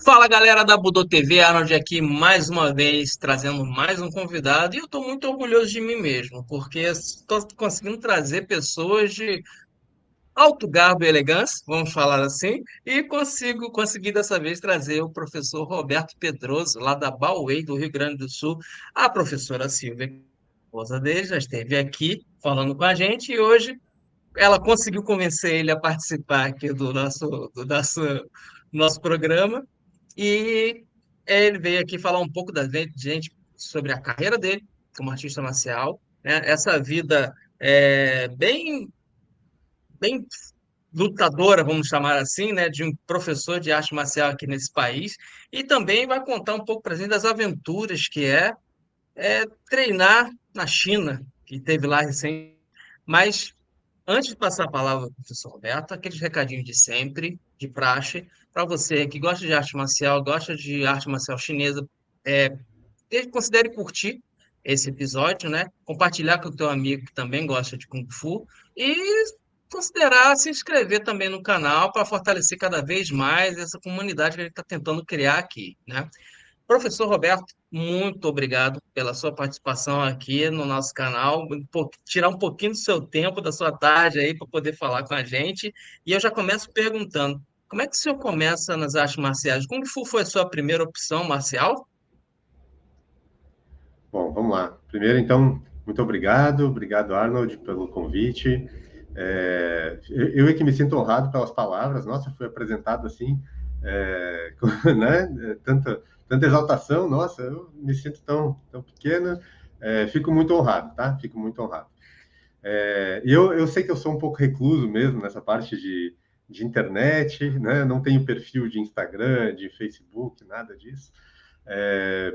Fala galera da Budô TV, Arnold aqui mais uma vez trazendo mais um convidado e eu estou muito orgulhoso de mim mesmo, porque estou conseguindo trazer pessoas de alto garbo e elegância, vamos falar assim, e consegui dessa vez trazer o professor Roberto Pedroso, lá da Bauei, do Rio Grande do Sul. A professora Silvia, esposa dele, já esteve aqui falando com a gente e hoje ela conseguiu convencer ele a participar aqui do nosso programa. E ele veio aqui falar um pouco da gente sobre a carreira dele como artista marcial, né? Essa vida bem lutadora, vamos chamar assim, né? De um professor de arte marcial aqui nesse país. E também vai contar um pouco para a gente das aventuras que é treinar na China, que teve lá recém. Mas antes de passar a palavra para o professor Roberto, aqueles recadinhos de sempre, de praxe, para você que gosta de arte marcial, gosta de arte marcial chinesa, é, considere curtir esse episódio, né? Compartilhar com o teu amigo que também gosta de Kung Fu e considerar se inscrever também no canal para fortalecer cada vez mais essa comunidade que a gente está tentando criar aqui, né? Professor Roberto, muito obrigado pela sua participação aqui no nosso canal, tirar um pouquinho do seu tempo, da sua tarde aí para poder falar com a gente. E eu já começo perguntando, como é que o senhor começa nas artes marciais? Kung Fu foi a sua primeira opção marcial? Bom, vamos lá. Primeiro, então, muito obrigado. Obrigado, Arnold, pelo convite. Eu é que me sinto honrado pelas palavras. Nossa, fui apresentado assim, né? Tanta exaltação. Nossa, eu me sinto tão pequeno. Fico muito honrado, tá? Fico muito honrado. Eu sei que eu sou um pouco recluso mesmo nessa parte de internet, né? Não tenho perfil de Instagram, de Facebook, nada disso.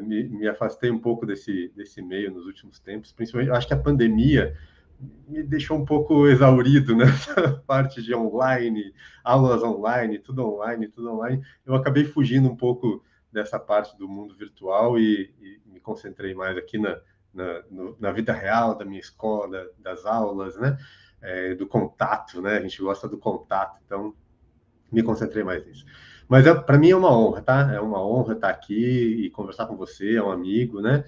Me afastei um pouco desse meio nos últimos tempos, principalmente, eu acho que a pandemia me deixou um pouco exaurido nessa parte de online, aulas online, tudo online, tudo online. Eu acabei fugindo um pouco dessa parte do mundo virtual e me concentrei mais aqui na vida real da minha escola, das aulas, né? Do contato, né? A gente gosta do contato, então me concentrei mais nisso. Mas para mim é uma honra, tá? É uma honra estar aqui e conversar com você, é um amigo, né?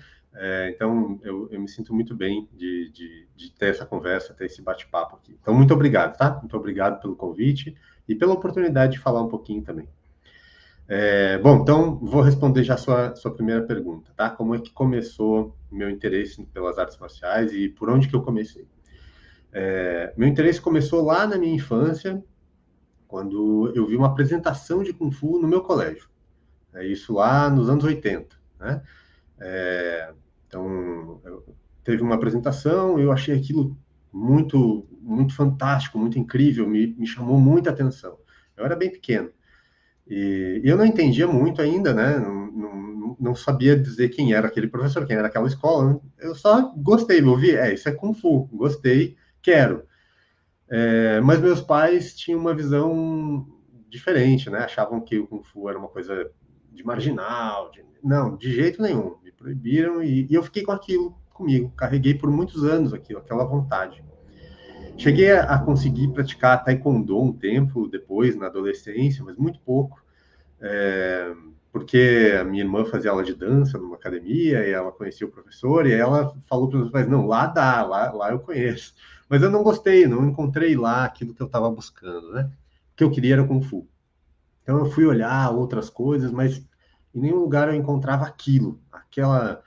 Então eu me sinto muito bem de ter essa conversa, ter esse bate-papo aqui. Então, muito obrigado, tá? Muito obrigado pelo convite e pela oportunidade de falar um pouquinho também. Bom, então vou responder já a sua primeira pergunta, tá? Como é que começou o meu interesse pelas artes marciais e por onde que eu comecei? Meu interesse começou lá na minha infância, quando eu vi uma apresentação de Kung Fu no meu colégio. Isso lá nos anos 80, né? Então, teve uma apresentação, eu achei aquilo muito fantástico, muito incrível, me chamou muita atenção. Eu era bem pequeno. E eu não entendia muito ainda, né? Não sabia dizer quem era aquele professor, quem era aquela escola. Eu só gostei, me ouvi, isso é Kung Fu, gostei, quero. Mas meus pais tinham uma visão diferente, né? Achavam que o Kung Fu era uma coisa de marginal. Não, de jeito nenhum. Me proibiram e eu fiquei com aquilo comigo. Carreguei por muitos anos aquilo, aquela vontade. Cheguei a conseguir praticar taekwondo um tempo depois, na adolescência, mas muito pouco. Porque a minha irmã fazia aula de dança numa academia e ela conhecia o professor e ela falou para os pais, não, lá dá, lá eu conheço. Mas eu não gostei, não encontrei lá aquilo que eu estava buscando, né? O que eu queria era Kung Fu. Então eu fui olhar outras coisas, mas em nenhum lugar eu encontrava aquilo, aquela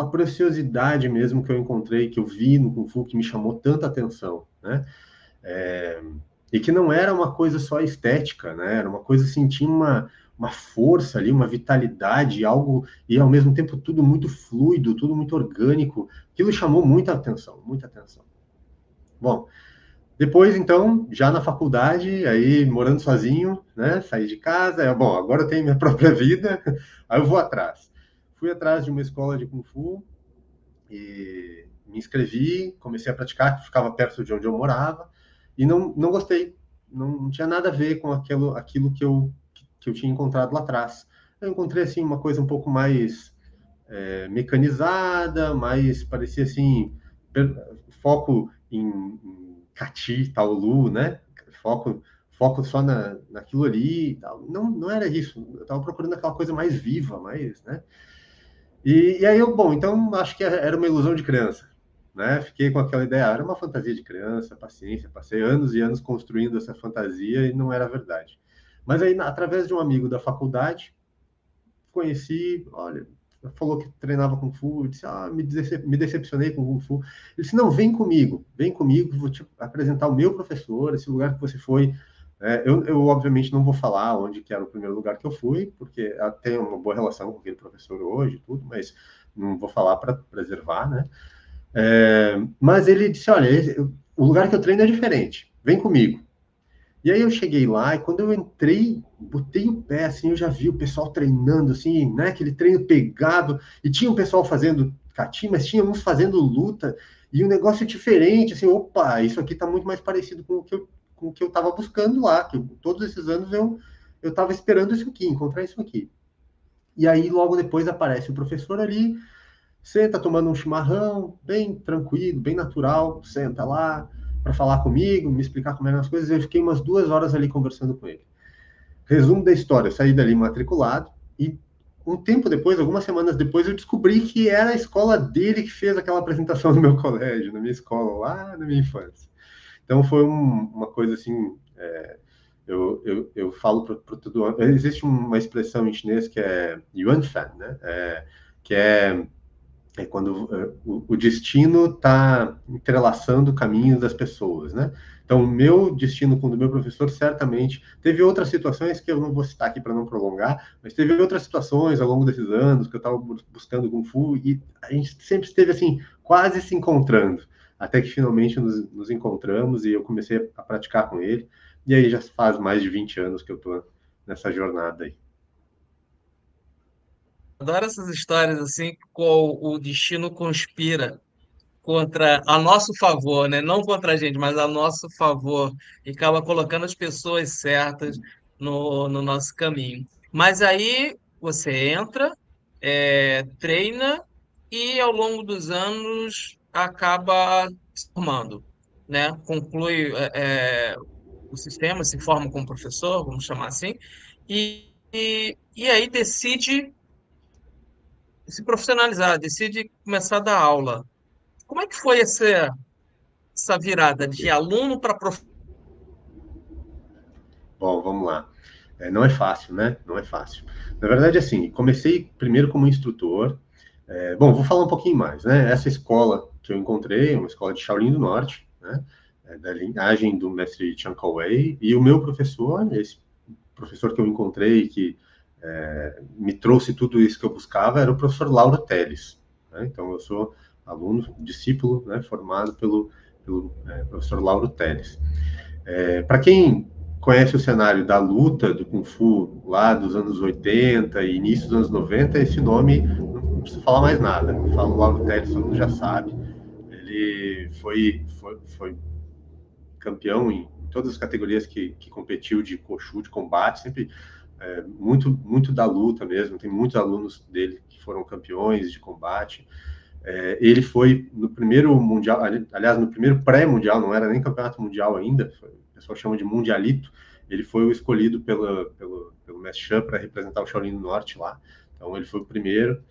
preciosidade mesmo que eu encontrei, que eu vi no Kung Fu, que me chamou tanta atenção, né? E que não era uma coisa só estética, né? Era uma coisa assim, tinha uma força ali, uma vitalidade, algo, e ao mesmo tempo tudo muito fluido, tudo muito orgânico. Aquilo chamou muita atenção, muita atenção. Bom, depois, então, já na faculdade, aí morando sozinho, né? Saí de casa, bom, agora eu tenho minha própria vida, aí eu vou atrás. Fui atrás de uma escola de Kung Fu e me inscrevi, comecei a praticar, que ficava perto de onde eu morava, e não gostei. Não tinha nada a ver com aquilo que eu tinha encontrado lá atrás. Eu encontrei, assim, uma coisa um pouco mais mecanizada, mais, parecia assim, foco em Kati, Taolu, né? Foco, foco só naquilo ali e tal. Não, não era isso. Eu estava procurando aquela coisa mais viva, mais, né? E aí bom, então acho que era uma ilusão de criança, né? Fiquei com aquela ideia, era uma fantasia de criança, paciência, passei anos e anos construindo essa fantasia e não era verdade. Mas aí, através de um amigo da faculdade, conheci, olha, falou que treinava Kung Fu, eu disse, me decepcionei com Kung Fu. Ele disse, não, vem comigo, vou te apresentar o meu professor, esse lugar que você foi. Eu, obviamente, não vou falar onde que era o primeiro lugar que eu fui, porque tenho uma boa relação com aquele professor hoje, tudo, mas não vou falar para preservar, né? Mas ele disse, olha, o lugar que eu treino é diferente, vem comigo. E aí eu cheguei lá e quando eu entrei, botei o pé, assim, eu já vi o pessoal treinando, assim, né, aquele treino pegado, e tinha um pessoal fazendo kati, mas tinha uns fazendo luta, e um negócio diferente, assim, opa, isso aqui tá muito mais parecido com o que eu tava buscando lá, que todos esses anos eu tava esperando isso aqui, encontrar isso aqui. E aí logo depois aparece o professor ali, senta tomando um chimarrão, bem tranquilo, bem natural, senta lá para falar comigo, me explicar como eram as coisas. Eu fiquei umas 2 horas ali conversando com ele. Resumo da história: eu saí dali matriculado e um tempo depois, algumas semanas depois, eu descobri que era a escola dele que fez aquela apresentação no meu colégio, na minha escola, lá na minha infância. Então foi uma coisa assim. Eu falo para todo mundo. Existe uma expressão em chinês que é yuanfan, né? Que é quando o destino está entrelaçando caminhos das pessoas, né? Então, o meu destino com o do meu professor, certamente, teve outras situações que eu não vou citar aqui para não prolongar, mas teve outras situações ao longo desses anos que eu estava buscando Kung Fu e a gente sempre esteve, assim, quase se encontrando, até que finalmente nos encontramos e eu comecei a praticar com ele, e aí já faz mais de 20 anos que eu estou nessa jornada aí. Adoro essas histórias assim, com o destino conspira contra a nosso favor, né? Não contra a gente, mas a nosso favor, e acaba colocando as pessoas certas no nosso caminho. Mas aí você entra, treina e ao longo dos anos acaba se formando, né? Conclui o sistema, se forma como professor, vamos chamar assim, e aí decide se profissionalizar, decide começar a dar aula. Como é que foi essa virada de aluno para professor? Bom, vamos lá. Não é fácil, né? Não é fácil. Na verdade, assim, comecei primeiro como instrutor. Bom, vou falar um pouquinho mais, né? Essa escola que eu encontrei é uma escola de Shaolin do Norte, né? Da linhagem do mestre Chiang Kai-wei. E o meu professor, esse professor que eu encontrei, que me trouxe tudo isso que eu buscava, era o professor Lauro Teles. Né? Então, eu sou aluno, discípulo, né? Formado pelo professor Lauro Teles. Para quem conhece o cenário da luta do Kung Fu lá dos anos 80 e início dos anos 90, esse nome não precisa falar mais nada. Falo Lauro Teles, todo mundo já sabe. Ele foi campeão em todas as categorias que competiu de Koshu, de combate, sempre muito da luta mesmo. Tem muitos alunos dele que foram campeões de combate. Ele foi no primeiro mundial, aliás, no primeiro pré-mundial, não era nem campeonato mundial ainda, o pessoal chama de mundialito. Ele foi o escolhido pelo mestre Chan para representar o Shaolin do Norte lá. Então ele foi o primeiro.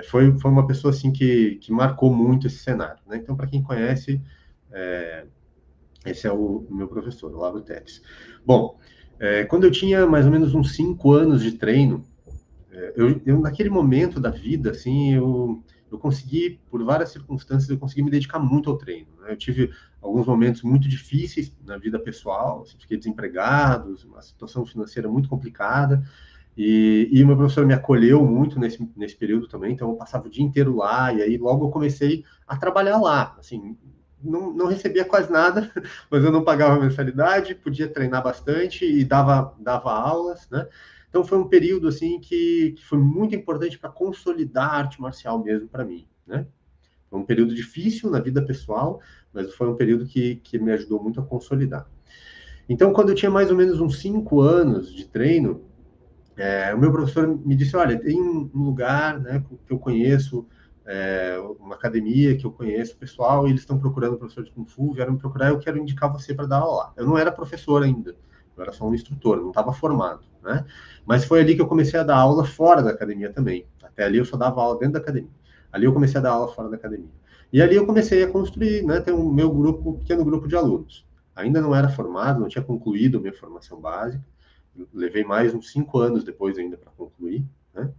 Foi uma pessoa assim que marcou muito esse cenário, né? Então, para quem conhece, esse é o meu professor, o Lauro Teles. Bom, quando eu tinha mais ou menos uns 5 anos de treino, eu naquele momento da vida, assim, eu consegui, por várias circunstâncias, eu consegui me dedicar muito ao treino. Né? Eu tive alguns momentos muito difíceis na vida pessoal, assim, fiquei desempregado, uma situação financeira muito complicada, e o meu professor me acolheu muito nesse período também, então eu passava o dia inteiro lá, e aí logo eu comecei a trabalhar lá, assim, não recebia quase nada, mas eu não pagava mensalidade, podia treinar bastante e dava aulas, né? Então foi um período assim que foi muito importante para consolidar a arte marcial mesmo para mim, né? Foi um período difícil na vida pessoal, mas foi um período que me ajudou muito a consolidar. Então, quando eu tinha mais ou menos uns 5 anos de treino, o meu professor me disse, olha, tem um lugar, né, que eu conheço, uma academia que eu conheço pessoal, e eles estão procurando professor de Kung Fu, vieram me procurar, eu quero indicar você para dar aula lá. Eu não era professor ainda, eu era só um instrutor, não estava formado, né? Mas foi ali que eu comecei a dar aula fora da academia também. Até ali eu só dava aula dentro da academia. Ali eu comecei a dar aula fora da academia. E ali eu comecei a construir, né, ter um meu grupo, pequeno grupo de alunos. Ainda não era formado, não tinha concluído a minha formação básica. Levei mais uns 5 anos depois ainda para concluir, né?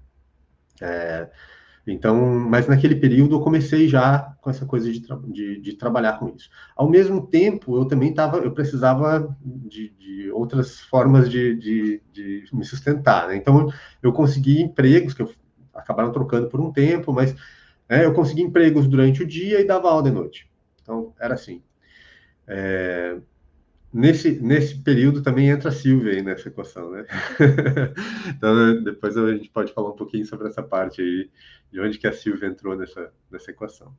Então, mas naquele período eu comecei já com essa coisa de trabalhar com isso. Ao mesmo tempo, eu também eu precisava de outras formas de me sustentar, né? Então, eu consegui empregos que eu acabaram trocando por um tempo, mas eu consegui empregos durante o dia e dava aula de noite. Então, era assim. Nesse período também entra a Silvia aí nessa equação, né? Então, depois a gente pode falar um pouquinho sobre essa parte aí, de onde que a Silvia entrou nessa equação.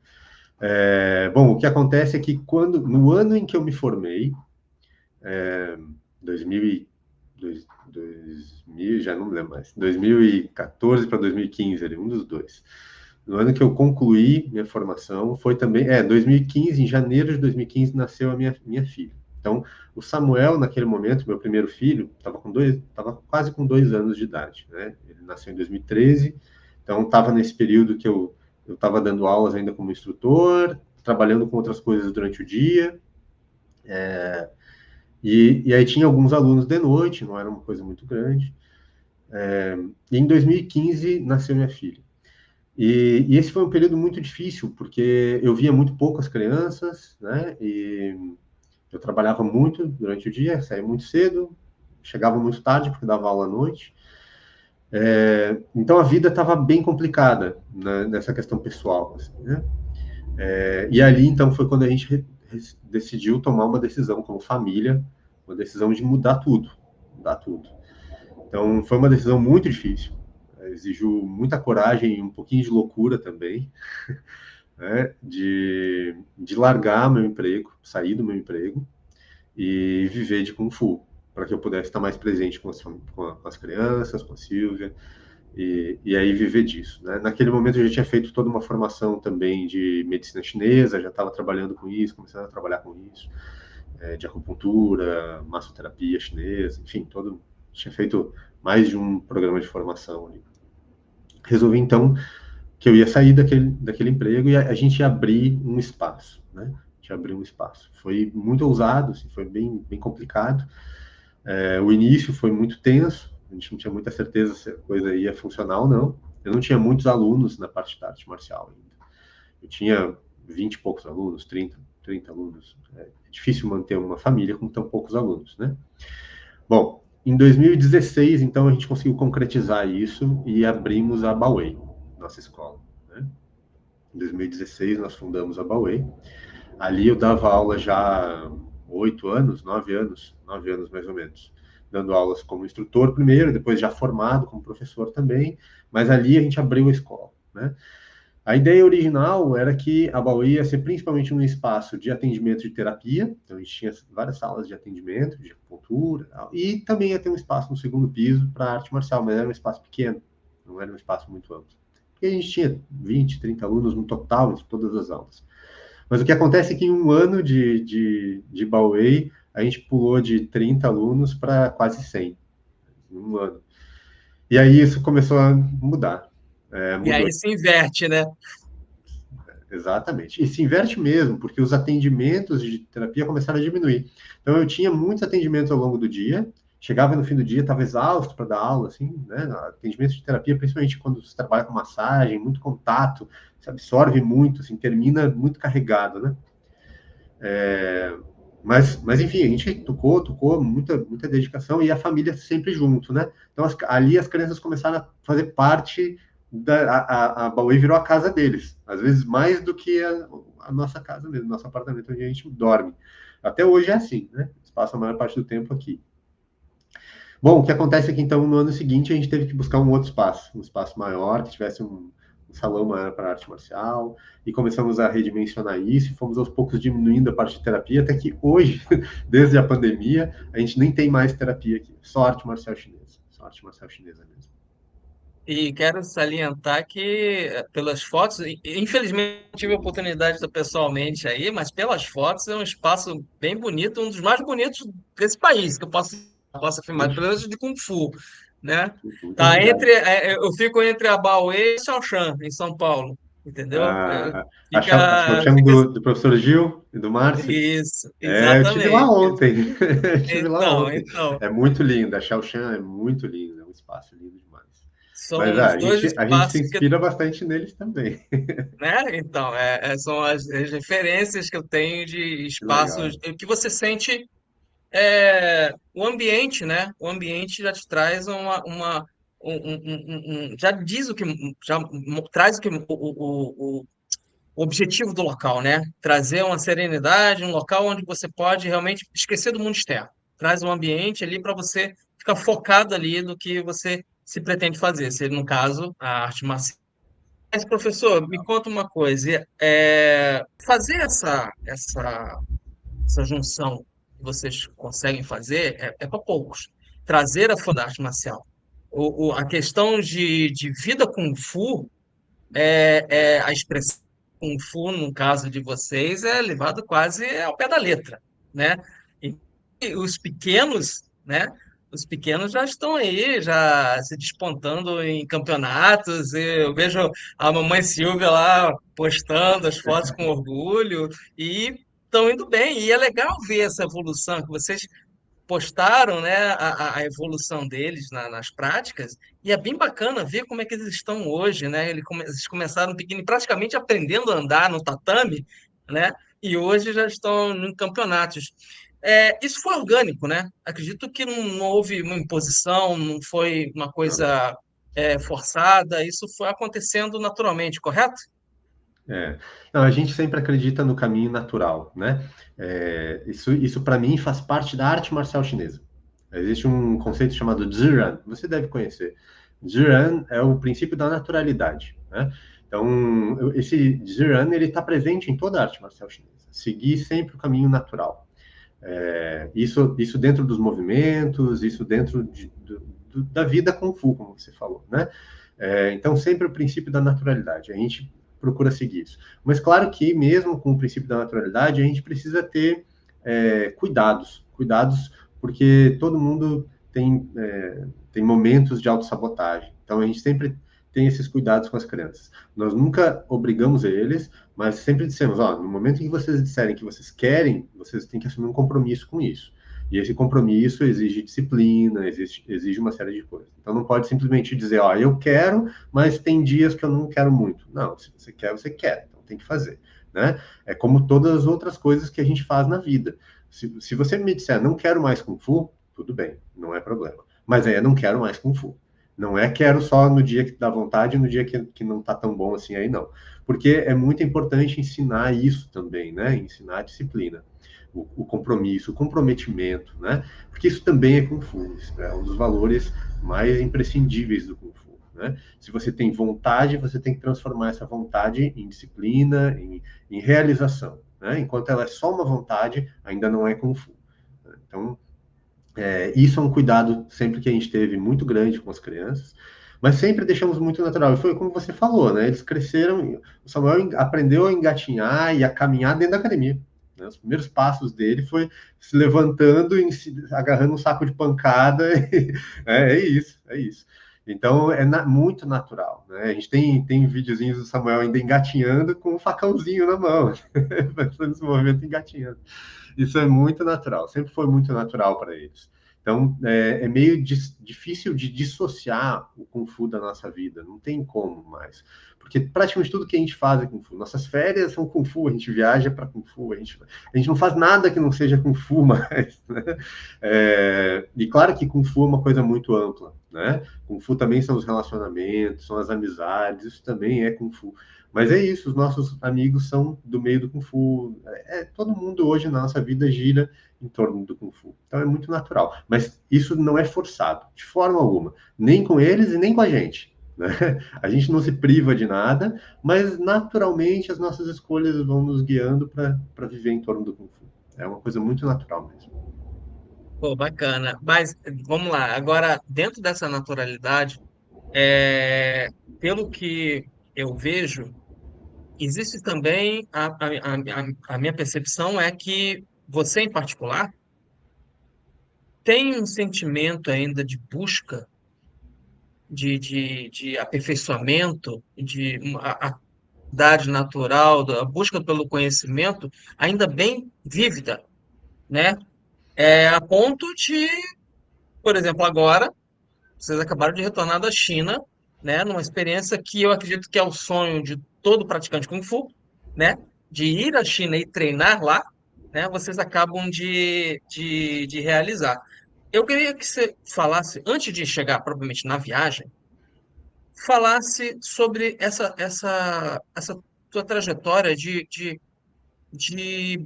Bom, o que acontece é que no ano em que eu me formei, 2000, já não me lembro mais, 2014 para 2015, ali, um dos dois. No ano que eu concluí minha formação, foi também, 2015, em janeiro de 2015, nasceu a minha filha. Então, o Samuel, naquele momento, meu primeiro filho, estava quase com 2 anos de idade, né? Ele nasceu em 2013, então estava nesse período que eu estava dando aulas ainda como instrutor, trabalhando com outras coisas durante o dia, e aí tinha alguns alunos de noite, não era uma coisa muito grande. E em 2015 nasceu minha filha. E esse foi um período muito difícil, porque eu via muito poucas crianças, né? E eu trabalhava muito durante o dia, saía muito cedo, chegava muito tarde, porque dava aula à noite. Então a vida estava bem complicada, né, nessa questão pessoal, assim, né? E ali, então, foi quando a gente decidiu tomar uma decisão como família, uma decisão de mudar tudo, mudar tudo. Então, foi uma decisão muito difícil, exigiu muita coragem e um pouquinho de loucura também, né, de largar meu emprego, sair do meu emprego e viver de Kung Fu, para que eu pudesse estar mais presente com as crianças, com a Silvia, e aí viver disso, né? Naquele momento eu já tinha feito toda uma formação também de medicina chinesa, já estava trabalhando com isso, começando a trabalhar com isso, de acupuntura, massoterapia chinesa, enfim, tinha feito mais de um programa de formação ali. Resolvi então que eu ia sair daquele emprego e a gente ia abrir um espaço, né? A gente abriu um espaço. Foi muito ousado, assim, foi bem, bem complicado. O início foi muito tenso, a gente não tinha muita certeza se a coisa ia funcionar ou não. Eu não tinha muitos alunos na parte da arte marcial ainda. Eu tinha 20 e poucos alunos, 30 alunos. É difícil manter uma família com tão poucos alunos, né? Bom, em 2016, então, a gente conseguiu concretizar isso e abrimos a Bawei, nossa escola, né? Em 2016, nós fundamos a Bawei. Ali eu dava aula já há 8 anos, 9 anos mais ou menos, dando aulas como instrutor primeiro, depois já formado como professor também, mas ali a gente abriu a escola, né? A ideia original era que a Bauê ia ser principalmente um espaço de atendimento de terapia, então a gente tinha várias salas de atendimento, de acupuntura, e também ia ter um espaço no segundo piso para arte marcial, mas era um espaço pequeno, não era um espaço muito amplo. E a gente tinha 20, 30 alunos no total de todas as aulas. Mas o que acontece é que em um ano de Bauê, a gente pulou de 30 alunos para quase 100, em um ano. E aí isso começou a mudar. E Mudou. aí se inverte, né? Exatamente. E se inverte mesmo, porque os atendimentos de terapia começaram a diminuir. Então, eu tinha muitos atendimentos ao longo do dia, chegava no fim do dia, estava exausto para dar aula, assim, né? Atendimento de terapia, principalmente quando você trabalha com massagem, muito contato, você absorve muito, assim, termina muito carregado, né? Mas enfim, a gente tocou, muita dedicação e a família sempre junto, né? Então, ali as crianças começaram a fazer parte a Bauê virou a casa deles, às vezes mais do que a nossa casa mesmo, nosso apartamento onde a gente dorme. Até hoje é assim, né? Eles passam a maior parte do tempo aqui. Bom, o que acontece é que então no ano seguinte a gente teve que buscar um outro espaço, um espaço maior, que tivesse um salão maior para arte marcial, e começamos a redimensionar isso, e fomos aos poucos diminuindo a parte de terapia, até que hoje, desde a pandemia, a gente nem tem mais terapia aqui, só arte marcial chinesa mesmo. E quero salientar que, pelas fotos, infelizmente tive a oportunidade de estar pessoalmente aí, mas pelas fotos é um espaço bem bonito, um dos mais bonitos desse país, que eu posso posso afirmar, Ixi, pelo menos de Kung Fu, né? muitas Tá unidades. eu fico entre a Baoei e Shaoxan, em São Paulo, entendeu? A Chão Fica do professor Gil e do Márcio. isso, É, eu estive lá exatamente. ontem. Eu estive lá Então, ontem. então, É muito lindo. A Shaoxan é muito linda, é um espaço lindo demais. Mas são os dois a gente se espaços que, inspira bastante neles também. né? Então, são as referências que eu tenho de Que espaços legal. que você sente o ambiente, né? O ambiente já te traz já diz o que, já traz o que o objetivo do local, né? Trazer uma serenidade, um local onde você pode realmente esquecer do mundo externo. Traz um ambiente ali para você ficar focado ali no que você se pretende fazer, se no caso a arte marcial. Mas, professor, me conta uma coisa, fazer essa junção que vocês conseguem fazer é para poucos. Trazer a fã da arte marcial. A questão de vida Kung Fu, a expressão Kung Fu, no caso de vocês, é levado quase ao pé da letra, né? E os pequenos, né? Os pequenos já estão aí, já se despontando em campeonatos. E eu vejo a mamãe Silvia lá postando as fotos com orgulho e estão indo bem. E é legal ver essa evolução que vocês postaram, né, a evolução deles nas práticas, e é bem bacana ver como é que eles estão hoje, né? Eles começaram pequeno, praticamente aprendendo a andar no tatame, né? E hoje já estão em campeonatos. Isso foi orgânico, né? Acredito que não houve uma imposição, não foi uma Não. coisa forçada, isso foi acontecendo naturalmente, correto? É. Não, a gente sempre acredita no caminho natural, né? Isso para mim faz parte da arte marcial chinesa. Existe um conceito chamado Ziran, você deve conhecer. Ziran é o princípio da naturalidade, né? Então, esse Ziran ele está presente em toda a arte marcial chinesa. Seguir sempre o caminho natural. Isso dentro dos movimentos, isso dentro da vida Kung Fu, como você falou, né? Então, sempre o princípio da naturalidade. A gente procura seguir isso. Mas, claro que, mesmo com o princípio da naturalidade, a gente precisa ter cuidados. Cuidados, porque todo mundo tem momentos de autossabotagem. Então, a gente sempre tem esses cuidados com as crianças. Nós nunca obrigamos eles, mas sempre dissemos, ó, no momento em que vocês disserem que vocês querem, vocês têm que assumir um compromisso com isso. E esse compromisso exige disciplina, exige uma série de coisas. Então não pode simplesmente dizer, ó, eu quero, mas tem dias que eu não quero muito. Não, se você quer, você quer. Então tem que fazer, né? É como todas as outras coisas que a gente faz na vida. Se você me disser, não quero mais Kung Fu, tudo bem, não é problema. Mas aí eu não quero mais Kung Fu. Não é quero só no dia que dá vontade, no dia que não tá tão bom assim, aí não. Porque é muito importante ensinar isso também, né? Ensinar a disciplina, o compromisso, o comprometimento, né? Porque isso também é Kung Fu, é um dos valores mais imprescindíveis do Kung Fu, né? Se você tem vontade, você tem que transformar essa vontade em disciplina, em realização, né? Enquanto ela é só uma vontade, ainda não é Kung Fu. Então, isso é um cuidado sempre que a gente teve muito grande com as crianças, mas sempre deixamos muito natural. E foi como você falou, né? Eles cresceram, o Samuel aprendeu a engatinhar e a caminhar dentro da academia. Né? Os primeiros passos dele foi se levantando, agarrando um saco de pancada. É isso, é isso. Então muito natural. Né? A gente tem videozinhos do Samuel ainda engatinhando com um facãozinho na mão, fazendo esse movimento engatinhando. Isso é muito natural, sempre foi muito natural para eles. Então, é meio difícil de dissociar o Kung Fu da nossa vida, não tem como mais. Porque praticamente tudo que a gente faz é Kung Fu. Nossas férias são Kung Fu, a gente viaja para Kung Fu, a gente não faz nada que não seja Kung Fu mais. Né? E claro que Kung Fu é uma coisa muito ampla. Né? Kung Fu também são os relacionamentos, são as amizades, isso também é Kung Fu. Mas é isso, os nossos amigos são do meio do Kung Fu. Todo mundo hoje na nossa vida gira em torno do Kung Fu. Então é muito natural. Mas isso não é forçado, de forma alguma. Nem com eles e nem com a gente. Né? A gente não se priva de nada, mas naturalmente as nossas escolhas vão nos guiando para viver em torno do Kung Fu. É uma coisa muito natural mesmo. Pô, bacana. Mas vamos lá, agora, dentro dessa naturalidade, pelo que eu vejo, existe também a minha percepção é que você, em particular, tem um sentimento ainda de busca, de aperfeiçoamento, de a idade natural, da busca pelo conhecimento, ainda bem vívida, né? A ponto de, por exemplo, agora, vocês acabaram de retornar da China, né? Numa experiência que eu acredito que é o sonho de todo praticante Kung Fu, né? De ir à China e treinar lá, né? Vocês acabam de realizar. Eu queria que você falasse, antes de chegar propriamente na viagem, falasse sobre essa tua trajetória de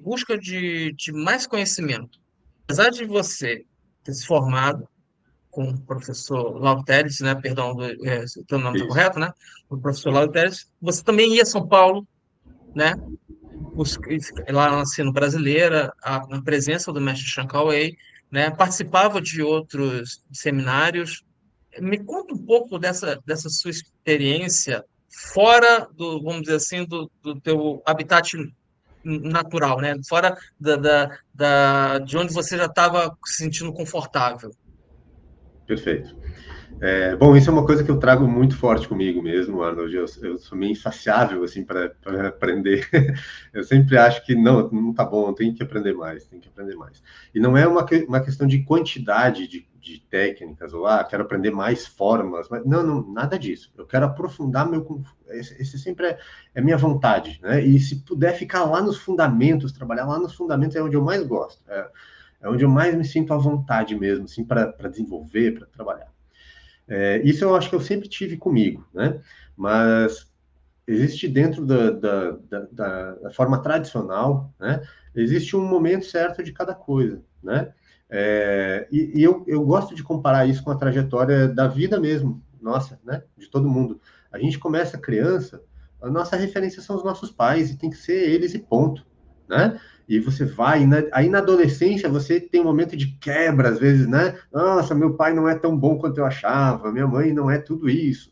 busca de mais conhecimento. Apesar de você ter se formado com o professor Lauro Telles, né? Perdão, se o teu nome está Isso. correto, né? O professor Lauro Telles, você também ia a São Paulo, né? Lá na Ensino Brasileira, na presença do mestre Chiang Kai-wei, né? Participava de outros seminários. Me conta um pouco dessa sua experiência fora do, vamos dizer assim, do teu habitat natural, né? Fora de onde você já estava se sentindo confortável. Perfeito. Bom, isso é uma coisa que eu trago muito forte comigo mesmo, Arnold. Eu sou meio insaciável assim para aprender. Eu sempre acho que não tá bom, tem que aprender mais, tem que aprender mais. E não é uma questão de quantidade de técnicas, ou quero aprender mais formas, mas não, nada disso. Eu quero aprofundar meu. Esse sempre é minha vontade, né? E se puder ficar lá nos fundamentos, trabalhar lá nos fundamentos é onde eu mais gosto. É onde eu mais me sinto à vontade mesmo, assim, para desenvolver, para trabalhar. Isso eu acho que eu sempre tive comigo, né? Mas existe dentro da forma tradicional, né? Existe um momento certo de cada coisa, né? E eu gosto de comparar isso com a trajetória da vida mesmo, nossa, né? De todo mundo. A gente começa criança, a nossa referência são os nossos pais e tem que ser eles e ponto, né? E você vai, aí na adolescência você tem um momento de quebra, às vezes, né? Nossa, meu pai não é tão bom quanto eu achava, minha mãe não é tudo isso.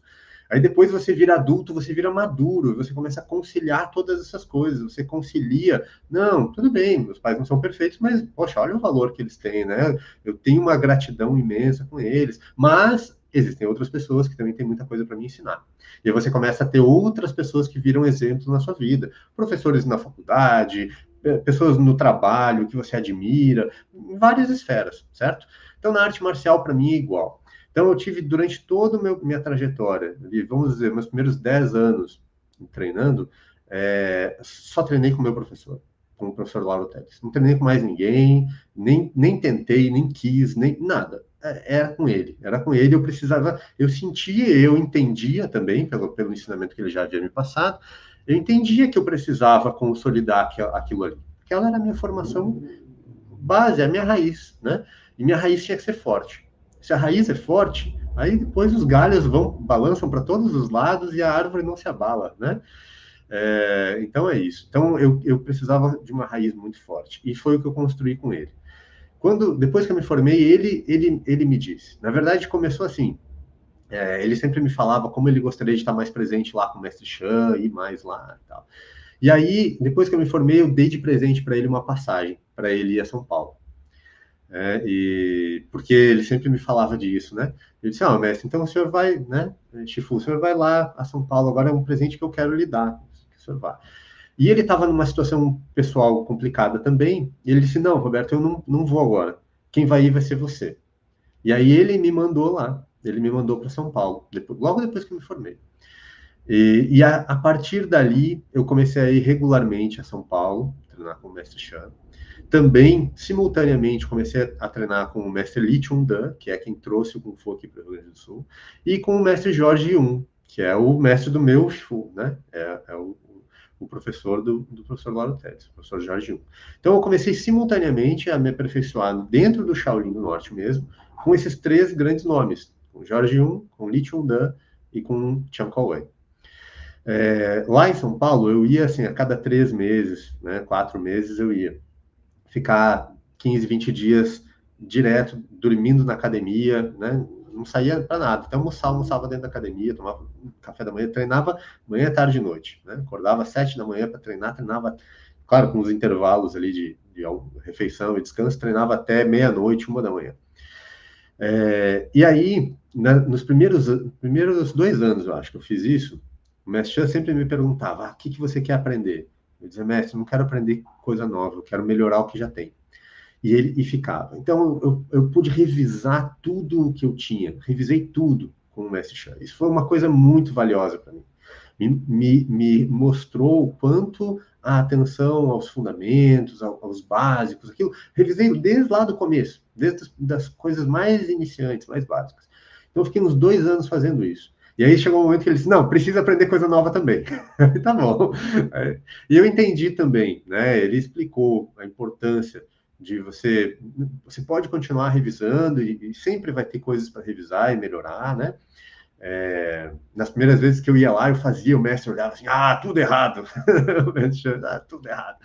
Aí depois você vira adulto, você vira maduro, você começa a conciliar todas essas coisas, você concilia, não, tudo bem, meus pais não são perfeitos, mas, poxa, olha o valor que eles têm, né? Eu tenho uma gratidão imensa com eles, mas existem outras pessoas que também têm muita coisa para me ensinar. E aí você começa a ter outras pessoas que viram exemplos na sua vida, professores na faculdade, pessoas no trabalho que você admira, em várias esferas, certo? Então, na arte marcial, para mim, é igual. Então, eu tive durante toda a minha trajetória, vamos dizer, meus primeiros 10 anos treinando, só treinei com o meu professor, com o professor Lauro Teles. Não treinei com mais ninguém, nem tentei, nem quis, nem nada. Era com ele, eu precisava, eu sentia, eu entendia também, pelo ensinamento que ele já havia me passado, eu entendia que eu precisava consolidar aquilo ali. Aquela era a minha formação base, a minha raiz, né? E minha raiz tinha que ser forte. Se a raiz é forte, aí depois os galhos balançam para todos os lados e a árvore não se abala, né? Então é isso. Então eu precisava de uma raiz muito forte e foi o que eu construí com ele. Depois que eu me formei, ele me disse. Na verdade, começou assim. Ele sempre me falava como ele gostaria de estar mais presente lá com o mestre Chan, ir mais lá e tal. E aí, depois que eu me formei, eu dei de presente para ele uma passagem para ele ir a São Paulo. Porque ele sempre me falava disso, né? Ele disse, mestre, então o senhor vai, né? Chifu, o senhor vai lá a São Paulo, agora é um presente que eu quero lhe dar, que o senhor vá. E ele estava numa situação pessoal complicada também, e ele disse, não, Roberto, eu não vou agora. Quem vai ir vai ser você. E aí ele me mandou lá, ele me mandou para São Paulo, logo depois que eu me formei. E a partir dali, eu comecei a ir regularmente a São Paulo, treinar com o mestre Chan. Também, simultaneamente, comecei a treinar com o mestre Lee Chung-dan, que é quem trouxe o Kung Fu aqui para o Rio Grande do Sul, e com o mestre Jorge Yun, que é o mestre do meu Shifu, né? É o professor do professor Lauro Teles, o professor Jorge Yun. Então, eu comecei simultaneamente a me aperfeiçoar dentro do Shaolin do Norte mesmo, com esses três grandes nomes, com Jorge Yun, com Lee Chung-dan e com Chiang Kai-wei. Lá em São Paulo, eu ia assim, a cada 3 meses, né, 4 meses eu ia ficar 15, 20 dias direto, dormindo na academia, né? Não saía para nada. Então, almoçava dentro da academia, tomava café da manhã, treinava manhã, tarde e noite, né? Acordava às 7 da manhã para treinar, treinava, claro, com os intervalos ali de refeição e descanso, treinava até meia-noite, 1 da manhã. E aí, nos primeiros 2 anos, eu acho que eu fiz isso, o mestre Chan sempre me perguntava, o que você quer aprender? Eu dizia, mestre, eu não quero aprender coisa nova, eu quero melhorar o que já tem. E ficava. Então, eu pude revisar tudo o que eu tinha, revisei tudo com o mestre Chan. Isso foi uma coisa muito valiosa para mim. Me mostrou o quanto a atenção aos fundamentos, aos básicos, aquilo, revisei desde lá do começo, desde das coisas mais iniciantes, mais básicas. Então, eu fiquei uns 2 anos fazendo isso. E aí chegou um momento que ele disse, não, precisa aprender coisa nova também. Tá bom. E eu entendi também, né? Ele explicou a importância de você pode continuar revisando e sempre vai ter coisas para revisar e melhorar, né? Nas primeiras vezes que eu ia lá, eu fazia, o mestre olhava assim, tudo errado. O mestre, tudo errado.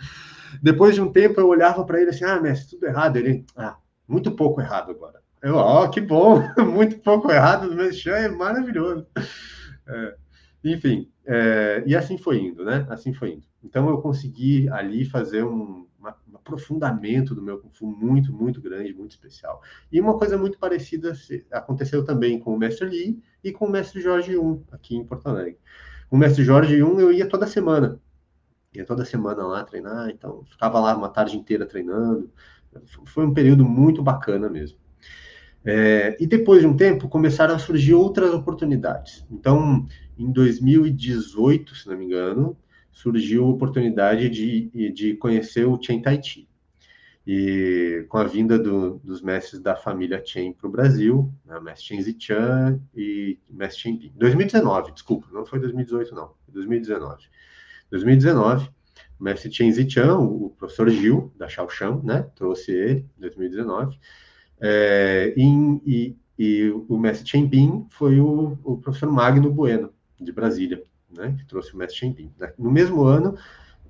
Depois de um tempo, eu olhava para ele assim, mestre, tudo errado. Ele, muito pouco errado agora. Eu, que bom, muito pouco errado, o mestre é maravilhoso. Enfim, e assim foi indo, né? Assim foi indo. Então, eu consegui ali fazer um aprofundamento do meu Kung Fu muito, muito grande, muito especial. E uma coisa muito parecida aconteceu também com o Mestre Li e com o Mestre Jorge Yun, aqui em Porto Alegre. O Mestre Jorge Yun, eu ia toda semana. Ia toda semana lá treinar, então ficava lá uma tarde inteira treinando. Foi um período muito bacana mesmo. E depois de um tempo, começaram a surgir outras oportunidades. Então, em 2018, se não me engano, surgiu a oportunidade de conhecer o Chen Tai Chi. E com a vinda dos mestres da família Chen para o Brasil, né, mestre Chen Zichan e mestre Chen Ping. 2019, desculpa, não foi 2018 não, foi 2019. 2019, o mestre Chen Zichan, o professor Gil, da Shaoxan, né, trouxe ele em 2019, e o mestre Chen Ping foi o professor Magno Bueno, de Brasília, né, que trouxe o mestre Chen Ping. No mesmo ano,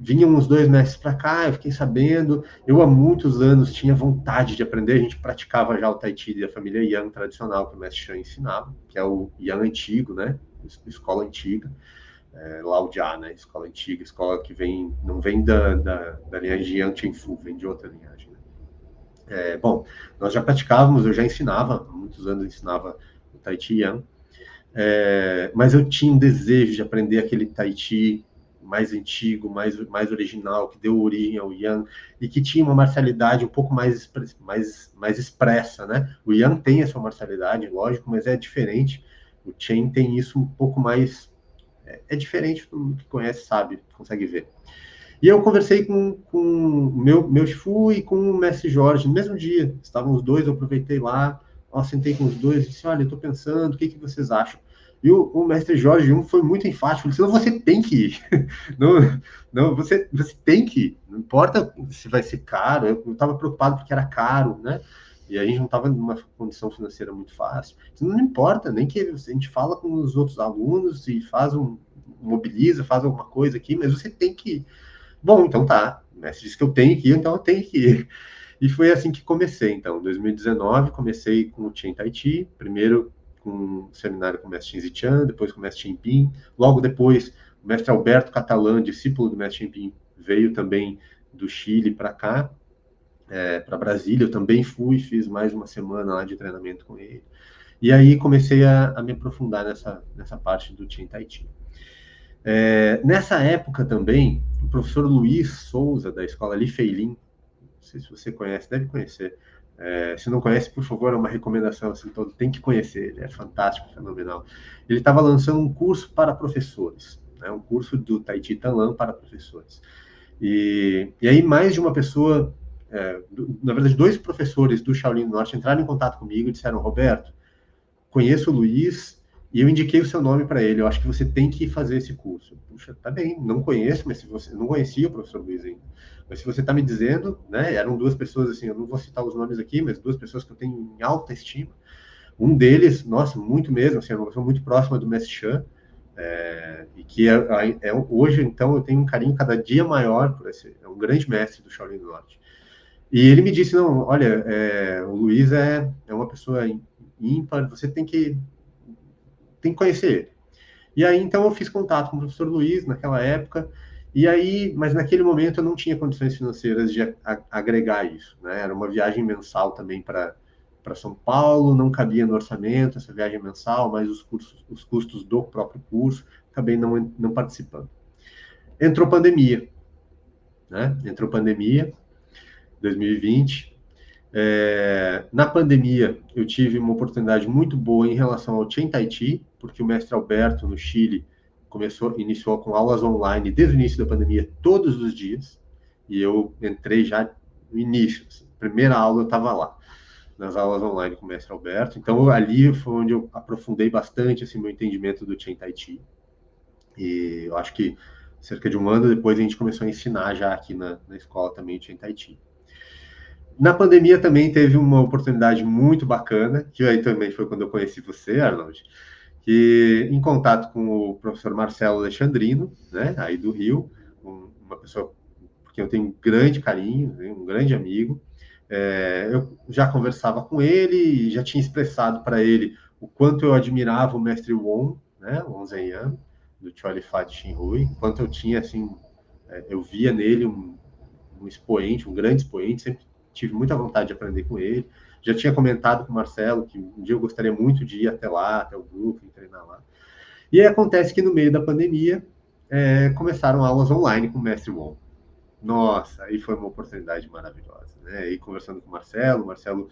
vinham os dois mestres para cá, eu fiquei sabendo. Eu, há muitos anos, tinha vontade de aprender. A gente praticava já o Tai Chi da família Yang tradicional, que o mestre Chan ensinava, que é o Yang antigo, né? Escola antiga, Lao Jia, né? Escola antiga, escola que não vem da linhagem de Yang Chen Fu, vem de outra linhagem. Né? Bom, nós já praticávamos, eu já ensinava, há muitos anos eu ensinava o Tai Chi Yang, mas eu tinha um desejo de aprender aquele Tai Chi mais antigo, mais original, que deu origem ao Yang, e que tinha uma marcialidade um pouco mais expressa, né? O Yang tem essa marcialidade, lógico, mas é diferente. O Chen tem isso um pouco mais... É diferente, todo mundo que conhece sabe, consegue ver. E eu conversei com o meu Shifu e com o mestre Jorge no mesmo dia. Estavam os dois, eu aproveitei lá, sentei com os dois e disse, olha, eu estou pensando, o que vocês acham? E o mestre Jorge foi muito enfático, ele disse, não, você tem que ir. Não, você tem que ir. Não importa se vai ser caro, eu estava preocupado porque era caro, né? E a gente não estava numa condição financeira muito fácil. Então, não importa, nem que a gente fala com os outros alunos e mobiliza, faz alguma coisa aqui, mas você tem que ir. Bom, então tá. O mestre disse que eu tenho que ir, então eu tenho que ir. E foi assim que comecei, então. Em 2019, comecei com o Chen Tai Chi, primeiro com um seminário com o mestre Chen Zichan, depois com o mestre Chen Ping. Logo depois, o mestre Alberto Catalã, discípulo do mestre Chen Ping, veio também do Chile para cá, para Brasília. Eu também fui, fiz mais uma semana lá de treinamento com ele. E aí comecei a me aprofundar nessa parte do Chen Tai Chi. Nessa época também, o professor Luiz Souza, da escola Li Feilin, não sei se você conhece, deve conhecer. Se não conhece, por favor, é uma recomendação, assim, todo tem que conhecer, ele é fantástico, fenomenal. Ele estava lançando um curso para professores, né, um curso do Tai Chi Tanlan para professores. E aí mais de uma pessoa, na verdade, 2 professores do Shaolin do Norte entraram em contato comigo e disseram, Roberto, conheço o Luiz e eu indiquei o seu nome para ele, eu acho que você tem que fazer esse curso. Puxa, tá bem, não conheço, mas se você não conhecia o professor Luiz ainda. Mas se você está me dizendo, né, eram 2 pessoas, assim, eu não vou citar os nomes aqui, mas 2 pessoas que eu tenho em alta estima. Um deles, nossa, muito mesmo, assim, uma pessoa muito próxima do Mestre Chan, e que hoje, então, eu tenho um carinho cada dia maior por é um grande mestre do Shaolin do Norte. E ele me disse, não, olha, o Luiz é uma pessoa ímpar, você tem que conhecer ele. E aí, então, eu fiz contato com o professor Luiz naquela época, mas naquele momento eu não tinha condições financeiras de agregar isso, né? Era uma viagem mensal também para para São Paulo, não cabia no orçamento essa viagem mensal, mas os custos do próprio curso, acabei não participando. Entrou pandemia, né? Entrou pandemia, 2020. Na pandemia, eu tive uma oportunidade muito boa em relação ao Chen Tai-Chi, porque o mestre Alberto, no Chile, iniciou com aulas online desde o início da pandemia, todos os dias, e eu entrei já no início, assim, primeira aula eu estava lá, nas aulas online com o mestre Alberto, então ali foi onde eu aprofundei bastante assim, meu entendimento do Chen Tai-Chi, e eu acho que cerca de um ano depois a gente começou a ensinar já aqui na escola também o Chen Tai-Chi. Na pandemia também teve uma oportunidade muito bacana, que aí também foi quando eu conheci você, Arnold, que em contato com o professor Marcelo Alexandrino, né, aí do Rio, uma pessoa que eu tenho um grande carinho, né, um grande amigo, eu já conversava com ele e já tinha expressado para ele o quanto eu admirava o mestre Won, né, Won Zhenyan, do Chualifá de Xinhui, quanto eu tinha, assim, eu via nele um expoente, um grande expoente, sempre tive muita vontade de aprender com ele. Já tinha comentado com o Marcelo que um dia eu gostaria muito de ir até lá, até o grupo, treinar lá. E aí acontece que no meio da pandemia começaram aulas online com o mestre Won. Nossa, aí foi uma oportunidade maravilhosa, né? E conversando com o Marcelo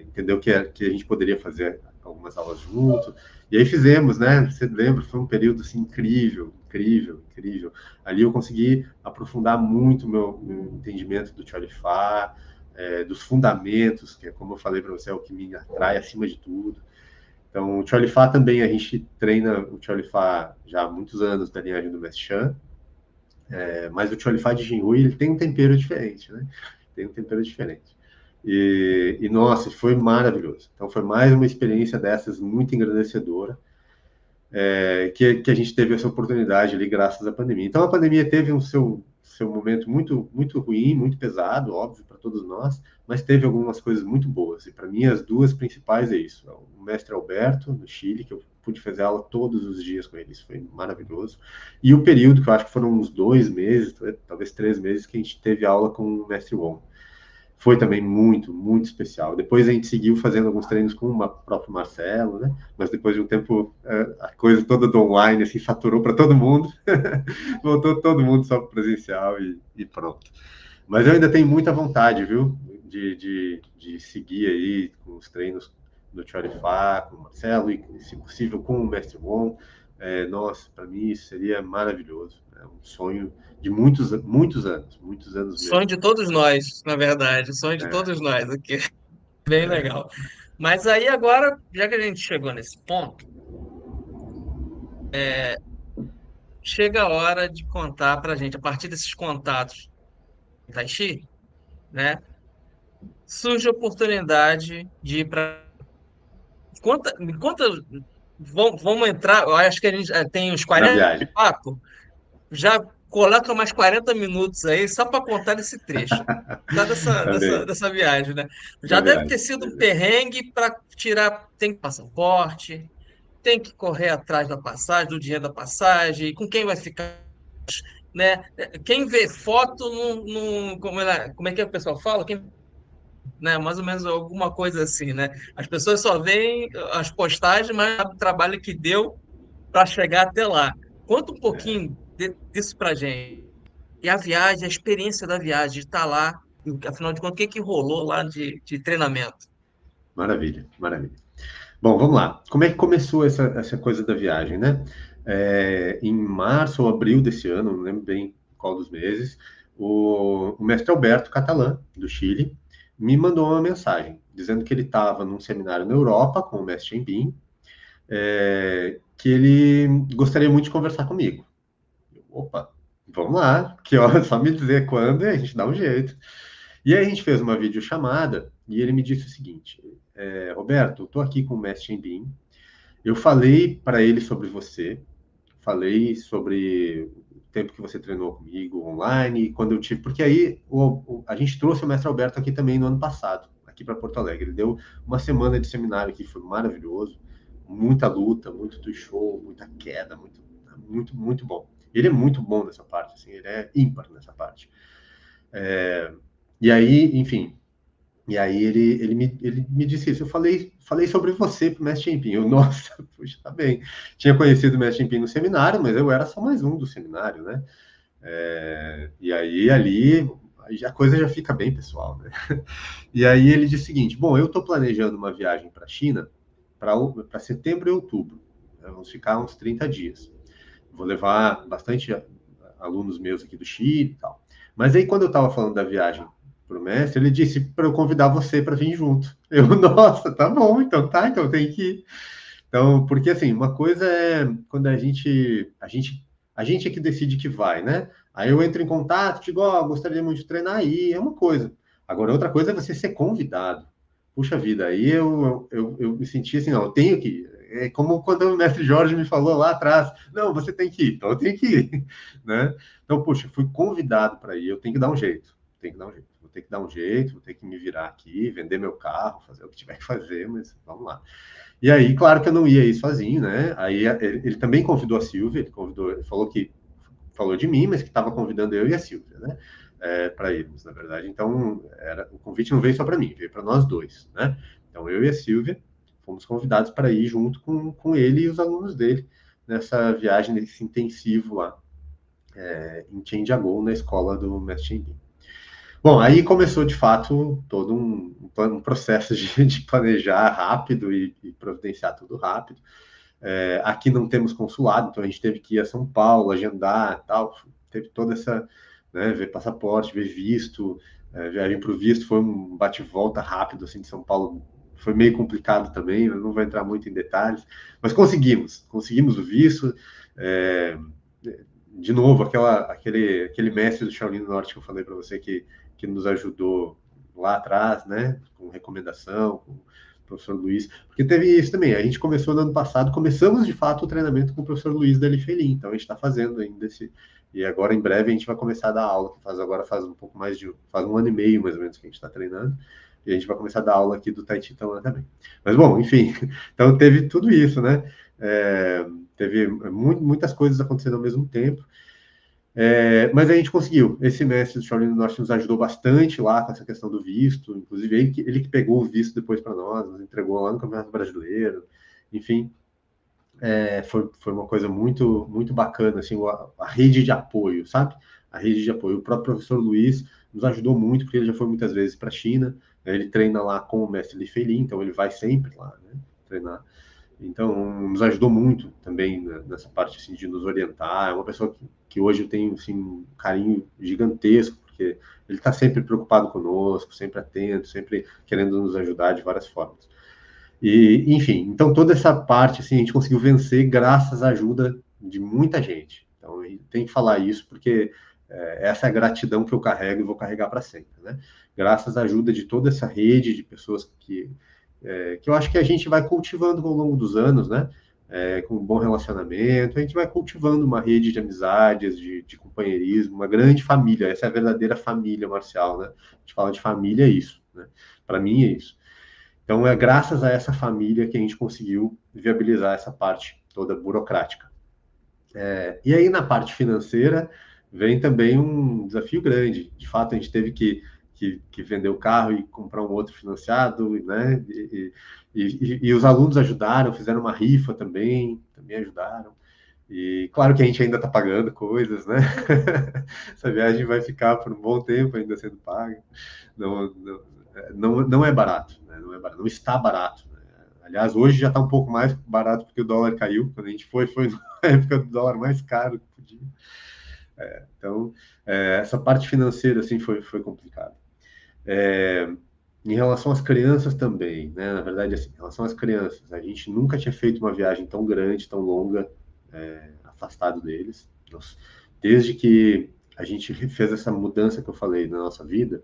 entendeu que a gente poderia fazer algumas aulas juntos, e aí fizemos, né? Você lembra, foi um período assim, incrível, incrível, incrível. Ali eu consegui aprofundar muito meu entendimento do Chualifá, dos fundamentos, que é como eu falei para você, é o que me atrai acima de tudo. Então, o Chualifá também, a gente treina o Chualifá já há muitos anos da linhagem do Mestre Chan, mas o Chualifá de Jinhui, ele tem um tempero diferente, né? Tem um tempero diferente. Nossa, foi maravilhoso. Então, foi mais uma experiência dessas muito engrandecedora, que a gente teve essa oportunidade ali graças à pandemia. Então, a pandemia teve seu momento muito, muito ruim, muito pesado, óbvio, para todos nós, mas teve algumas coisas muito boas. E para mim, as duas principais é isso. O mestre Alberto, no Chile, que eu pude fazer aula todos os dias com ele, isso foi maravilhoso. E o período, que eu acho que foram uns 2 meses, talvez 3 meses, que a gente teve aula com o mestre Wong. Foi também muito, muito especial. Depois a gente seguiu fazendo alguns treinos com o próprio Marcelo, né? Mas depois de um tempo, a coisa toda do online, assim, saturou para todo mundo. Voltou todo mundo só para presencial e pronto. Mas eu ainda tenho muita vontade, viu? De seguir aí com os treinos do Chorifá, com o Marcelo e, se possível, com o Mestre Wong. Nossa, para mim isso seria maravilhoso. É um sonho de muitos anos Sonho mesmo. de todos nós, na verdade, sonho de É, todos nós aqui. Bem legal. Mas aí agora, já que a gente chegou nesse ponto, chega a hora de contar para a gente, a partir desses contatos do Tai Chi, né? Surge a oportunidade de ir para. Me conta, vamos entrar. Eu acho que a gente tem uns na 40 de viagem. papo. Já coloca mais 40 minutos aí só para contar esse trecho. Tá dessa, Tá dessa, bem, dessa viagem, né? da Já deve ter viagem. sido um perrengue para tirar. Tem passaporte, tem que correr atrás da passagem, do dinheiro da passagem, com quem vai ficar, né? Quem vê foto como é que o pessoal fala? Né? Mais ou menos alguma coisa assim, né? As pessoas só veem as postagens, mas o trabalho que deu para chegar até lá. Conta um pouquinho disso para gente. E a viagem, a experiência da viagem, de estar lá, afinal de contas, o que que rolou lá de treinamento? Maravilha, maravilha. Bom, vamos lá. Como é que começou essa coisa da viagem, né? Em março ou abril desse ano, não lembro bem qual dos meses, o mestre Alberto Catalã, do Chile, me mandou uma mensagem dizendo que ele estava num seminário na Europa com o mestre Embim, que ele gostaria muito de conversar comigo. Opa, vamos lá, que hora, só me dizer quando e a gente dá um jeito. E aí a gente fez uma videochamada e ele me disse o seguinte: Roberto, estou aqui com o mestre Embim, eu falei para ele sobre você, falei sobre o tempo que você treinou comigo online, quando eu tive. Porque aí a gente trouxe o mestre Alberto aqui também no ano passado, aqui para Porto Alegre. Ele deu uma semana de seminário aqui, foi maravilhoso. Muita luta, muito do show, muita queda, muito, muito, muito bom. Ele é muito bom nessa parte, assim, ele é ímpar nessa parte. E aí, enfim, E aí ele me disse isso. Eu falei sobre você para o Mestre Champin. Eu, nossa, puxa, tá bem. Tinha conhecido o Mestre Champin no seminário, mas eu era só mais um do seminário, né? E aí ali a coisa já fica bem pessoal, né? E aí ele disse o seguinte: bom, eu estou planejando uma viagem para a China para setembro e outubro. Né? Vamos ficar uns 30 dias. Vou levar bastante alunos meus aqui do Chile e tal. Mas aí, quando eu estava falando da viagem para o mestre, ele disse para eu convidar você para vir junto. Eu, nossa, tá bom, então tá, então tem que ir. Então, porque assim, uma coisa é quando a gente é que decide que vai, né? Aí eu entro em contato, digo, ó, gostaria muito de treinar aí, é uma coisa. Agora, outra coisa é você ser convidado. Puxa vida, aí eu me senti assim, não, eu tenho que ir. É como quando o mestre Jorge me falou lá atrás, não, você tem que ir, então eu tenho que ir, né? Então, puxa, fui convidado para ir, eu tenho que dar um jeito, tenho que dar um jeito, vou ter que dar um jeito, vou ter que me virar aqui, vender meu carro, fazer o que tiver que fazer, mas vamos lá. E aí, claro que eu não ia ir sozinho, né? Aí ele também convidou a Silvia, ele falou que falou de mim, mas que estava convidando eu e a Silvia, né? Para irmos, na verdade. Então, o convite não veio só para mim, veio para nós dois, né? Então, eu e a Silvia fomos convidados para ir junto com ele e os alunos dele nessa viagem, nesse intensivo lá em Chandiagou, na escola do Mestre Cheng. Bom, aí começou de fato todo um processo de planejar rápido e providenciar tudo rápido. Aqui não temos consulado, então a gente teve que ir a São Paulo, agendar tal, teve toda essa, né, ver passaporte, ver visto, viagem para o visto foi um bate-volta rápido, assim, de São Paulo, foi meio complicado também, eu não vou entrar muito em detalhes, mas conseguimos o visto, de novo, aquele mestre do Shaolin do Norte que eu falei para você que nos ajudou lá atrás, né, com recomendação, com o professor Luiz, porque teve isso também, a gente começou no ano passado, começamos de fato o treinamento com o professor Luiz da Lifelin, então a gente está fazendo ainda e agora em breve a gente vai começar a dar aula, que faz um pouco mais faz um ano e meio mais ou menos que a gente está treinando, e a gente vai começar a dar aula aqui do Tai Chi Chuan também. Mas bom, enfim, então teve tudo isso, né? Teve muitas coisas acontecendo ao mesmo tempo, mas a gente conseguiu. Esse mestre do Shaolin do Norte nos ajudou bastante lá com essa questão do visto, inclusive ele que pegou o visto depois para nós, nos entregou lá no Campeonato Brasileiro, enfim, foi uma coisa muito, muito bacana, assim, a rede de apoio, sabe? A rede de apoio. O próprio professor Luiz nos ajudou muito, porque ele já foi muitas vezes para a China, né? Ele treina lá com o mestre Li Feilin, então ele vai sempre lá, né, treinar. Então, nos ajudou muito também nessa parte assim, de nos orientar. É uma pessoa que hoje eu tenho assim, um carinho gigantesco, porque ele está sempre preocupado conosco, sempre atento, sempre querendo nos ajudar de várias formas. E, enfim, então toda essa parte assim, a gente conseguiu vencer graças à ajuda de muita gente. Então, a gente tem que falar isso, porque essa é a gratidão que eu carrego e vou carregar para sempre. Né? Graças à ajuda de toda essa rede de pessoas que eu acho que a gente vai cultivando ao longo dos anos, né? Com um bom relacionamento, a gente vai cultivando uma rede de amizades, de companheirismo, uma grande família. Essa é a verdadeira família marcial, né? A gente fala de família, é isso, né? Para mim é isso. Então é graças a essa família que a gente conseguiu viabilizar essa parte toda burocrática. E aí na parte financeira vem também um desafio grande. De fato, a gente teve que vender o carro e comprar um outro financiado, né? E os alunos ajudaram, fizeram uma rifa também ajudaram. E claro que a gente ainda está pagando coisas, né? Essa viagem vai ficar por um bom tempo ainda sendo paga. Não é barato, né? Não é barato, não está barato. Né? Aliás, hoje já está um pouco mais barato porque o dólar caiu. Quando a gente foi na época do dólar mais caro que podia. Então, essa parte financeira assim foi complicada. Em relação às crianças também, né? Na verdade, assim, em relação às crianças, a gente nunca tinha feito uma viagem tão grande, tão longa, afastado deles. Desde que a gente fez essa mudança que eu falei na nossa vida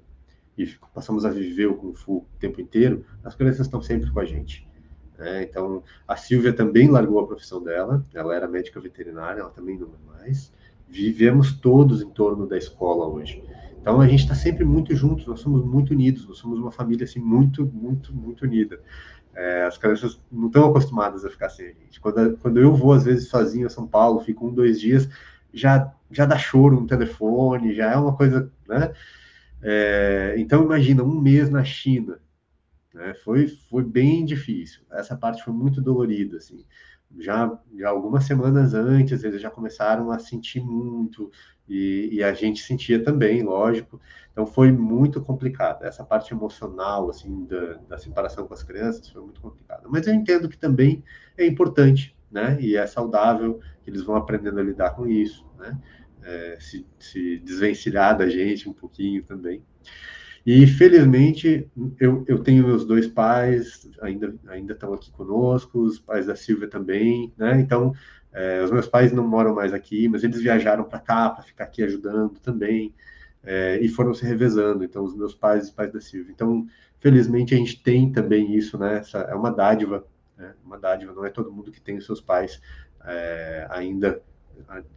e passamos a viver o Kung Fu o tempo inteiro, as crianças estão sempre com a gente. Então, a Silvia também largou a profissão dela, ela era médica veterinária, ela também não é mais. Vivemos todos em torno da escola hoje. Então, a gente está sempre muito juntos, nós somos muito unidos, nós somos uma família assim, muito, muito, muito unida. As crianças não estão acostumadas a ficar sem a gente. Quando eu vou, às vezes, sozinho a São Paulo, fico 1, 2 dias, já dá choro no telefone, já é uma coisa, né? Então, imagina, um mês na China, né? Foi bem difícil. Essa parte foi muito dolorida, assim. Já algumas semanas antes, eles já começaram a sentir muito, e a gente sentia também, lógico. Então, foi muito complicado. Essa parte emocional, assim, da separação com as crianças foi muito complicada. Mas eu entendo que também é importante, né? E é saudável, que eles vão aprendendo a lidar com isso, né? Se desvencilhar da gente um pouquinho também. E felizmente eu tenho meus dois pais, ainda estão aqui conosco, os pais da Silvia também, né? Então, os meus pais não moram mais aqui, mas eles viajaram para cá para ficar aqui ajudando também, e foram se revezando. Então, os meus pais e os pais da Silvia. Então, felizmente a gente tem também isso, né? Essa é uma dádiva, né? Uma dádiva. Não é todo mundo que tem os seus pais ainda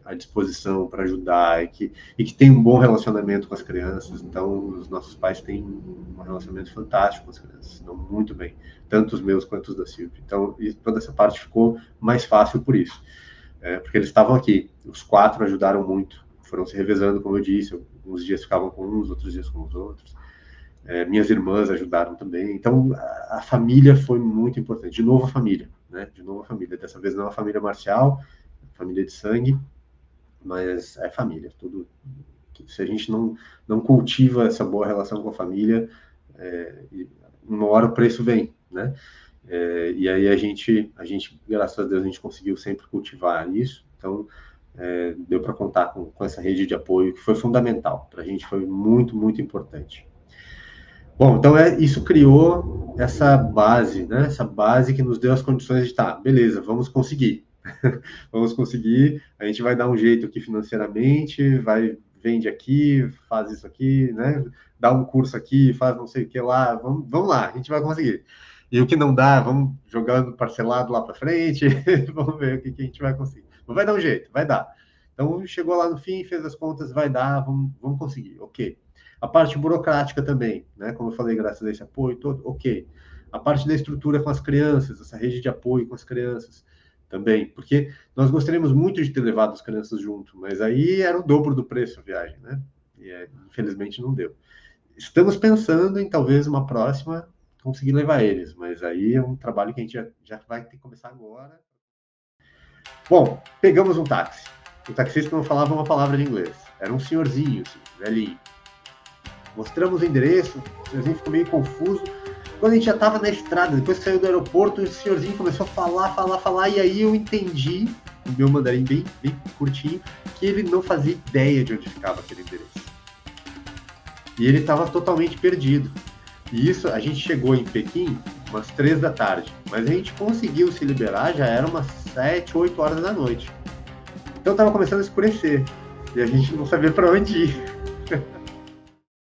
à disposição para ajudar e que tem um bom relacionamento com as crianças. Então, os nossos pais têm um relacionamento fantástico com as crianças, não muito bem, tanto os meus quanto os da Silvia. Então, toda essa parte ficou mais fácil por isso, porque eles estavam aqui, os quatro ajudaram muito, foram se revezando, como eu disse, uns dias ficavam com uns, outros dias com os outros. Minhas irmãs ajudaram também. Então, a família foi muito importante. De novo, a família, né? De novo, a família. Dessa vez não a família marcial, família de sangue, mas é família. Tudo. Se a gente não cultiva essa boa relação com a família, uma hora o preço vem, né? E aí a gente, graças a Deus, a gente conseguiu sempre cultivar isso. Então, deu para contar com essa rede de apoio que foi fundamental. Para a gente foi muito, muito importante. Bom, então isso criou essa base, né? Essa base que nos deu as condições de, tá, beleza, vamos conseguir. Vamos conseguir, a gente vai dar um jeito aqui financeiramente, vende aqui, faz isso aqui, né? Dá um curso aqui, faz não sei o que lá, vamos lá, a gente vai conseguir. E o que não dá, vamos jogando parcelado lá para frente, vamos ver o que a gente vai conseguir. Mas vai dar um jeito, vai dar. Então, chegou lá no fim, fez as contas, vai dar, vamos conseguir, ok. A parte burocrática também, né? Como eu falei, graças a esse apoio todo, ok. A parte da estrutura com as crianças, essa rede de apoio com as crianças, também, porque nós gostaríamos muito de ter levado as crianças junto, mas aí era o dobro do preço a viagem, né? E infelizmente não deu. Estamos pensando em talvez uma próxima conseguir levar eles, mas aí é um trabalho que a gente já vai ter que começar agora. Bom, pegamos um táxi. O taxista não falava uma palavra de inglês. Era um senhorzinho, assim, velhinho. Mostramos o endereço, o senhorzinho ficou meio confuso. Quando a gente já estava na estrada, depois que saiu do aeroporto, o senhorzinho começou a falar, e aí eu entendi, o meu mandarim bem curtinho, que ele não fazia ideia de onde ficava aquele endereço. E ele estava totalmente perdido. E isso, a gente chegou em Pequim umas 3 da tarde, mas a gente conseguiu se liberar, já era umas 7, 8 horas da noite. Então estava começando a escurecer, e a gente não sabia para onde ir.